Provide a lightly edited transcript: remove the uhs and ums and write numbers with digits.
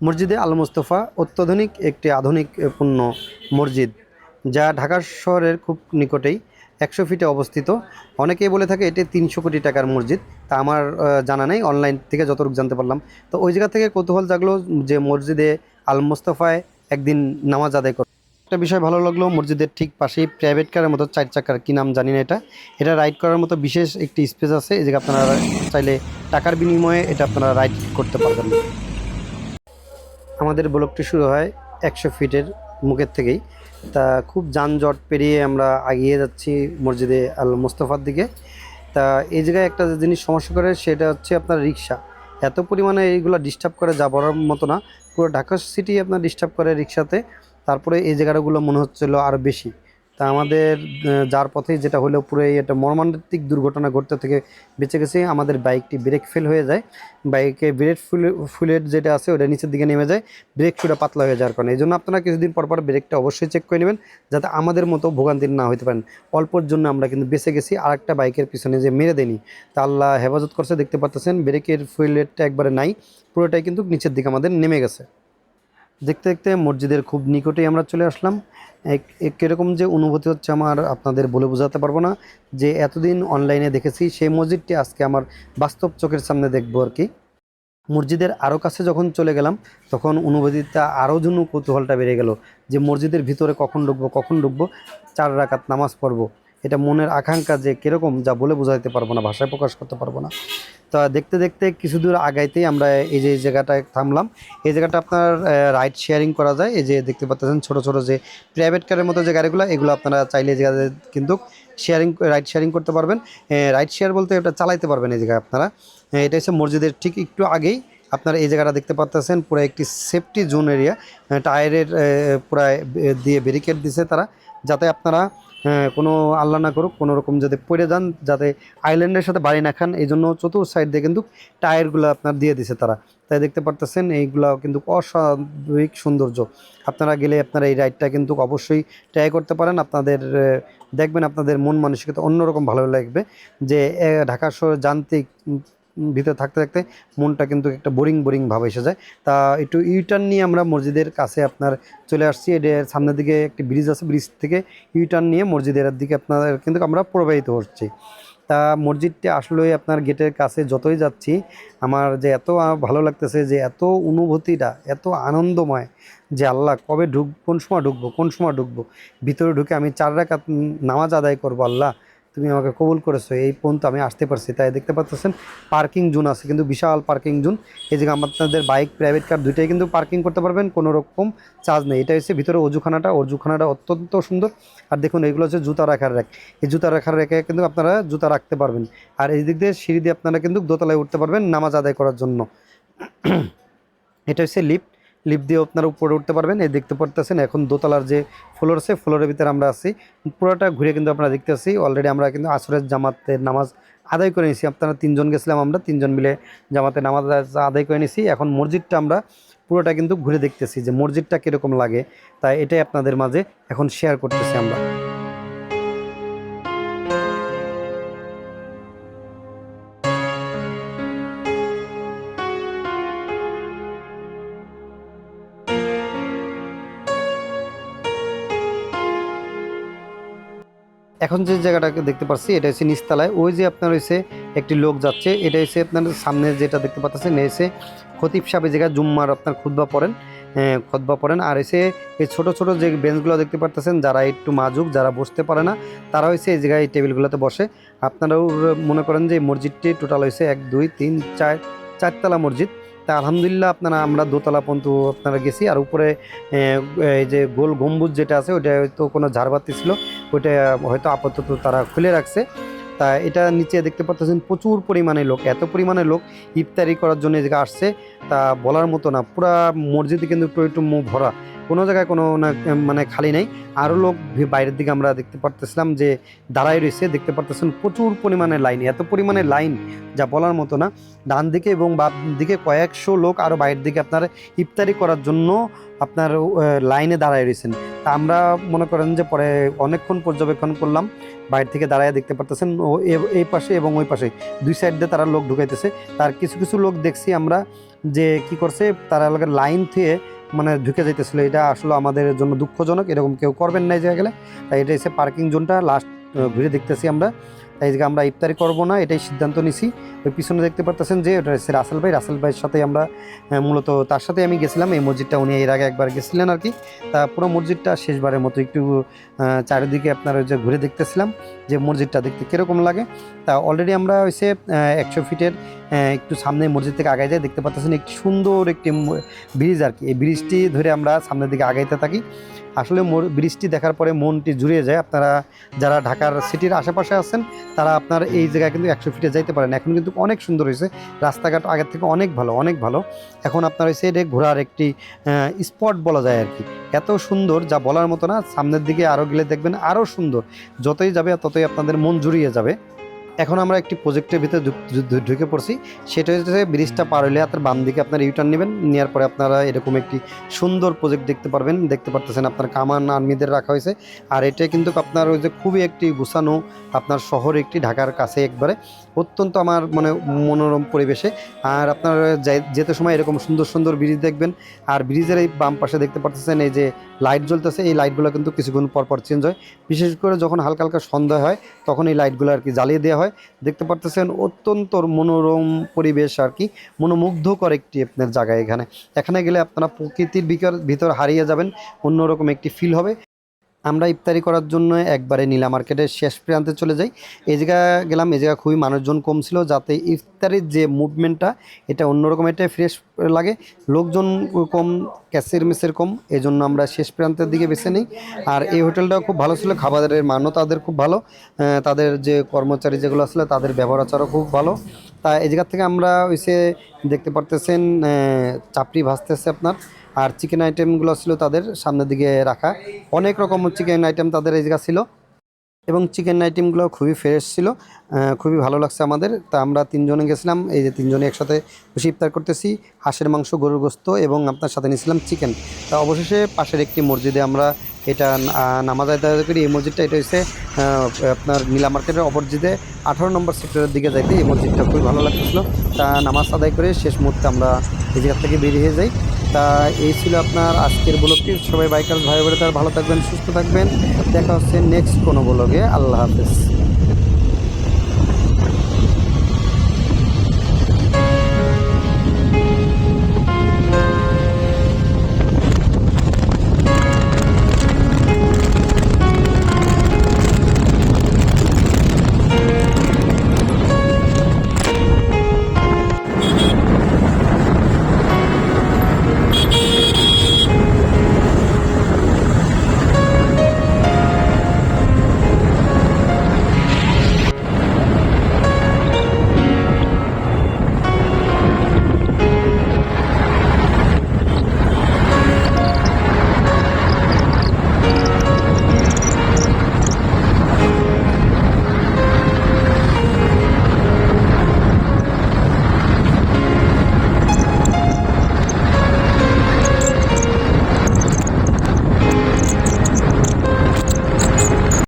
মসজিদে আল মোস্তফা অত্যাধুনিক একটি আধুনিক পূর্ণ মসজিদ, যা ঢাকা শহরের খুব নিকটেই 100 ফিটে অবস্থিত। অনেকেই বলে থাকে এটি 300 কোটি টাকার মসজিদ। তা আমার জানা নেই, অনলাইন থেকে যতটুকু জানতে পারলাম। তো ওই জায়গা থেকে কৌতূহল জাগলো যে মসজিদে আল মোস্তফায় একদিন নামাজ আদায় করব। একটা বিষয় ভালো লাগলো, মসজিদের ঠিক পাশেই প্রাইভেট কারের মতো 4 চাকার, কি নাম জানি না, এটা রাইড করার মতো বিশেষ একটি স্পেস আছে। এই জায়গায় আপনারা চাইলে টাকার বিনিময়ে এটা আপনারা রাইড করতে পারবেন। আমাদের ব্লকটি শুরু হয় 100 ফিটের মুখের থেকেই। তা খুব যানজট পেরিয়ে আমরা এগিয়ে যাচ্ছি মসজিদে আল মোস্তফার দিকে। তা এই জায়গায় একটা জিনিস সমস্যা করে, সেটা হচ্ছে আপনার রিক্সা। এত পরিমাণে এইগুলো ডিস্টার্ব করে, যা বলার মতো না। পুরো ঢাকা সিটি আপনার ডিস্টার্ব করে রিক্সাতে। তারপরে এই জায়গাগুলো মনে হচ্ছিলো আরও বেশি। তা আমাদের যার পথেই যেটা হলো, পুরো এটা মর্মান্তিক দুর্ঘটনা ঘটতে থেকে বেঁচে গেছে। আমাদের বাইকটি ব্রেক ফেল হয়ে যায়, বাইকে ব্রেক ফুলের যেটা আছে ওটা নিচের দিকে নেমে যায়, ব্রেক শুটা পাতলা হয়ে যাওয়ার কারণে। এই জন্য আপনারা কিছুদিন পর পর ব্রেকটা অবশ্যই চেক করে নেবেন, যাতে আমাদের মতো ভোগান্তির না হতে পারেন। অল্পর জন্য আমরা কিন্তু বেঁচে গেছি, আর একটা বাইকের পিছনে যে মেরে দেয়নি। তা আল্লাহ হেফাজত করছে। দেখতে পাচ্ছেন ব্রেকের ফুয়েলটা একবারে নাই, পুরোটাই কিন্তু নিচের দিকে আমাদের নেমে গেছে। দেখতে দেখতে মসজিদের খুব নিকটেই আমরা চলে আসলাম। কীরকম যে অনুভূতি হচ্ছে আমার আপনাদের বলে বোঝাতে পারবো না। যে এতদিন অনলাইনে দেখেছি সেই মসজিদটি আজকে আমার বাস্তব চোখের সামনে দেখবো আর কি। মসজিদের আরও কাছে যখন চলে গেলাম, তখন অনুভূতিটা আরও যেন কৌতূহলটা বেড়ে গেল, যে মসজিদের ভিতরে কখন ঢুকবো 4 রাকাত নামাজ পড়বো। এটা মনের আকাঙ্ক্ষা যে কীরকম, যা বলে বোঝাতে পারবো না, ভাষায় প্রকাশ করতে পারবো না। তা দেখতে দেখতে কিছু দূর আগাইতেই আমরা এই জায়গাটায় থামলাম। এই জায়গাটা আপনার রাইড শেয়ারিং করা যায়। এই যে দেখতে পাচ্ছেন ছোট ছোট যে প্রাইভেট কারের মতো যে গাড়িগুলো, এগুলো আপনারা চাইলে এই জায়গায় কিন্তু রাইড শেয়ারিং করতে পারবেন। রাইড শেয়ার বলতে এটা চালাইতে পারবেন এই জায়গায় আপনারা। এটা হচ্ছে মসজিদের ঠিক একটু আগেই আপনারা এই জায়গাটা দেখতে পাচ্ছেন, পুরো একটি সেফটি জোন এরিয়া। টায়ারের প্রায় দিয়ে ব্যারিকেড দিছে তারা, যাতে আপনারা কোনো আল্লাহ না করুক কোনো রকম যাতে পড়ে যান, যাতে আইল্যান্ডের সাথে বাড়ি না খান। এই জন্য চতুর্থ সাইড দিয়ে কিন্তু টায়ারগুলো আপনার দিয়ে দিছে তারা। তাই দেখতে পারতেছেন এইগুলো কিন্তু অস্বাভাবিক সৌন্দর্য। আপনারা গেলে আপনারা এই রাইডটা কিন্তু অবশ্যই ট্রাই করতে পারেন। আপনাদের দেখবেন আপনাদের মন মানসিকতা অন্যরকম ভালো লাগবে। যে ঢাকা শহর যান্ত্রিক ভিতরে থাকতে থাকতে মনটা কিন্তু একটা বোরিং ভাব এসে যায়। তা একটু ইউটার্ন নিয়ে আমরা মসজিদের কাছে আপনার চলে আসছি। এর সামনের দিকে একটি ব্রিজ আছে, ব্রিজ থেকে ইউটার্ন নিয়ে মসজিদের দিকে আপনার কিন্তু আমরা প্রবাহিত হচ্ছি। তা মসজিদটি আসলে আপনার গেটের কাছে যতই যাচ্ছি, আমার যে এত ভালো লাগতেছে, যে এত অনুভূতিটা এত আনন্দময়, যে আল্লাহ কবে কোন সময় ঢুকবো ভিতরে ঢুকে আমি 4 রাকাত নামাজ আদায় করবো। আল্লাহ তুমি আমাকে কবুল করেছো, এই পর্যন্ত আমি আসতে পারছি। তাই দেখতে পাচ্ছেন পার্কিং জোন আছে, কিন্তু বিশাল পার্কিং জোন। এই জায়গায় আপনাদের বাইক প্রাইভেট কার দুইটাই কিন্তু পার্কিং করতে পারবেন, কোনো রকম চার্জ নেই। এটা হচ্ছে ভিতরে অজুখানাটা অত্যন্ত সুন্দর। আর দেখুন এগুলো হচ্ছে জুতা রাখার র্যাক। এই জুতা রাখার র্যাকে কিন্তু আপনারা জুতা রাখতে পারবেন। আর এই দিক দিয়ে সিঁড়ি দিয়ে আপনারা কিন্তু দোতলায় উঠতে পারবেন নামাজ আদায় করার জন্য। এটা হচ্ছে লিফট দিয়ে আপনারা উপরে উঠতে পারবেন। এই দেখতে পারতেছেন এখন দোতলার যে ফ্লোর আছে, ফ্লোরের ভিতরে আমরা আছি। পুরোটা ঘুরে কিন্তু আপনারা দেখতে আসছি। অলরেডি আমরা কিন্তু আসরের জামাতের নামাজ আদায় করে নিয়েছি। আপনারা 3 জন গেছিলাম, আমরা 3 জন মিলে জামাতে নামাজ আদায় করে নিয়েছি। এখন মসজিদটা আমরা পুরোটা কিন্তু ঘুরে দেখতেছি যে মসজিদটা কীরকম লাগে। তাই এটাই আপনাদের মাঝে এখন শেয়ার করতেছি আমরা। এখন যে জায়গাটাকে দেখতে পাচ্ছি এটা হচ্ছে নিচতলায়। ওই যে আপনার হচ্ছে একটি লোক যাচ্ছে, এটা হচ্ছে আপনার সামনে যেটা দেখতে পাচ্ছেন, এসে খতিব সাহেব এই জায়গায় জুম্মার আপনার খুতবা পড়েন। আর এসে এই ছোট ছোট যে বেঞ্চগুলো দেখতে পাচ্ছেন, যারা একটু মাজুক, যারা বসতে পারে না, তারা হচ্ছে এই জায়গায় এই টেবিলগুলোতে বসে। আপনারাও মনে করেন যে এই মসজিদটি টোটাল হয়েছে 1 2 3 4 4তলা মসজিদ। তা আলহামদুলিল্লাহ আমরা দোতলা পর্যন্ত আপনারা গেছি। আর উপরে এই যে গোল গম্বুজ যেটা আছে, ওইটা হয়তো কোনো ঝাড়বাতি ছিল, ওইটা হয়তো আপাতত তারা খুলে রাখছে। তা এটা নিচে দেখতে পাচ্ছেন প্রচুর পরিমাণে লোক, এত পরিমাণে লোক ইফতারি করার জন্য এদিকে আসছে। তা বলার মতো না, পুরা মসজিদে কিন্তু একটু ভরা, কোনো জায়গায় কোনো না মানে খালি নেই। আরও লোক বাইরের দিকে আমরা দেখতে পারতেছিলাম যে দাঁড়ায় রয়েছে। দেখতে পারতেছেন প্রচুর পরিমাণে লাইন, এত পরিমাণে লাইন যা বলার মতো না। ডান দিকে এবং বাম দিকে কয়েকশো লোক আরও বাইরের দিকে আপনার ইফতারি করার জন্য আপনার লাইনে দাঁড়ায় রয়েছেন। তা আমরা মনে করেন যে পরে অনেকক্ষণ পর্যবেক্ষণ করলাম, বাইরে থেকে দাঁড়ায় দেখতে পারতেছেন এই পাশে এবং ওই পাশে দুই সাইড দিয়ে তারা লোক ঢুকাইতেছে। তার কিছু কিছু লোক দেখছি আমরা যে কি করছে, তারা লাইন থেকে মানে ঢুকে যাইতেছিল। এটা আসলে আমাদের জন্য দুঃখজনক, এরকম কেউ করবেন না এই জায়গায় গেলে। তাই এটা এসে পার্কিং জোনটা লাস্ট ঘুরে দেখতেছি আমরা। তাই আজকে আমরা ইফতারি করব না, এটাই সিদ্ধান্ত নিছি। ওই পিছনে দেখতে পারতেছেন যে ওটা হচ্ছে রাসেল ভাই, রাসেল ভাইয়ের সাথে আমরা মূলত তার সাথে আমি গেছিলাম। এই মসজিদটা উনি এর আগে একবার গেছিলেন আর কি। তা পুরো মসজিদটা শেষবারের মতো একটু চারিদিকে আপনার ওই যে ঘুরে দেখতেছিলাম যে মসজিদটা দেখতে কীরকম লাগে। তা অলরেডি আমরা হচ্ছে 100 ফিটের একটু সামনে মসজিদ থেকে আগাই যাই, দেখতে পাচ্ছেন একটি সুন্দর একটি ব্রিজ আর কি। এই ব্রিজটি ধরে আমরা সামনের দিকে আগাইতে থাকি। আসলে ব্রিজটি দেখার পরে মনটি জুড়িয়ে যায়। আপনারা যারা ঢাকার সিটির আশেপাশে আছেন তারা আপনার এই জায়গায় কিন্তু 100 ফিটে যাইতে পারেন। এখন কিন্তু অনেক সুন্দর হয়েছে, রাস্তাঘাট আগের থেকে অনেক ভালো, অনেক ভালো। এখন আপনার হচ্ছে এটা ঘোরার একটি স্পট বলা যায় আর কি। এত সুন্দর যা বলার মতো না। সামনের দিকে আরও গেলে দেখবেন আরও সুন্দর, যতই যাবে ততই আপনাদের মন জুড়িয়ে যাবে। এখন আমরা একটি প্রজেক্টের ভিতরে ঢুকে পড়ছি। সেটা হচ্ছে ব্রিজটা পার হলে আপনার বাম দিকে আপনার ইউটার্ন নেবেন, নেওয়ার পরে আপনারা এরকম একটি সুন্দর প্রজেক্ট দেখতে পারবেন। দেখতে পারতেছেন আপনার কামান আর্মিদের রাখা হয়েছে। আর এটা কিন্তু আপনার ওই যে খুবই একটি গুছানো আপনার শহর, একটি ঢাকার কাছে একবারে অত্যন্ত আমার মানে মনোরম পরিবেশে। আর আপনার যেতে সময় এরকম সুন্দর সুন্দর ব্রিজ দেখবেন। আর ব্রিজের এই বাম পাশে দেখতে পারতেছেন এই যে লাইট জ্বলতেছে, এই লাইটগুলো কিন্তু কিছুক্ষণ পর চেঞ্জ হয়। বিশেষ করে যখন হালকা হালকা সন্ধ্যা হয় তখন এই লাইটগুলো আর কি জ্বালিয়ে দেওয়া হয়। দেখতে পারতেছেন অত্যন্ত মনোরম পরিবেশ আর কি, মনোমুগ্ধকর একটি আপনার জায়গা। এখানে গেলে আপনারা প্রকৃতির ভিতর হারিয়ে যাবেন, অন্যরকম একটি ফিল হবে। আমরা ইফতারি করার জন্য একবারে নীলা মার্কেটের শেষ প্রান্তে চলে যাই। এই জায়গা গেলাম, এই জায়গা খুবই মানুষজন কম ছিল, যাতে ইফতারির যে মুভমেন্টটা এটা অন্যরকম, এটা ফ্রেশ লাগে। লোকজন কম, ক্যাশের মেসের কম, এই জন্য আমরা শেষ প্রান্তের দিকে বেছে নিই। আর এই হোটেলটাও খুব ভালো ছিল, খাবারের মানও তাদের খুব ভালো, তাদের যে কর্মচারী যেগুলো আসলে তাদের ব্যবহার আচারও খুব ভালো। তা এই জায়গা থেকে আমরা হইছে দেখতে পারতেছেন চাপড়ি ভাজতেছে আপনার। আর চিকেন আইটেমগুলো ছিল তাদের সামনের দিকে রাখা, অনেক রকম চিকেন আইটেম তাদের এই জায়গা ছিল এবং চিকেন আইটেমগুলো খুবই ফ্রেশ ছিল, খুবই ভালো লাগছে আমাদের। তা আমরা তিনজনে গেছিলাম, এই যে তিনজনে একসাথে বসে ইফতার করতেছি। হাঁসের মাংস, গরুর গোস্ত এবং আপনার সাথে নিয়েছিলাম চিকেন। তা অবশেষে পাশের একটি মসজিদে আমরা এটা নামাজ আদায় করি। এই মসজিদটা এটা হচ্ছে আপনার নীলা মার্কেটের অপোজিটে 18 নম্বর সেক্টরের দিকে যাইতে এই মসজিদটা খুবই ভালো লাগতেছিল। তা নামাজ আদায় করে শেষ মুহূর্তে আমরা এই জায়গা থেকে বেরিয়ে যাই। তা এই ছিল আপনার আজকের ব্লগটি। সবাই বাইকার ভাই বোনেরা ভালো থাকবেন, সুস্থ থাকবেন। দেখা হচ্ছে নেক্সট কোনো ব্লগে। আল্লাহ হাফেজ।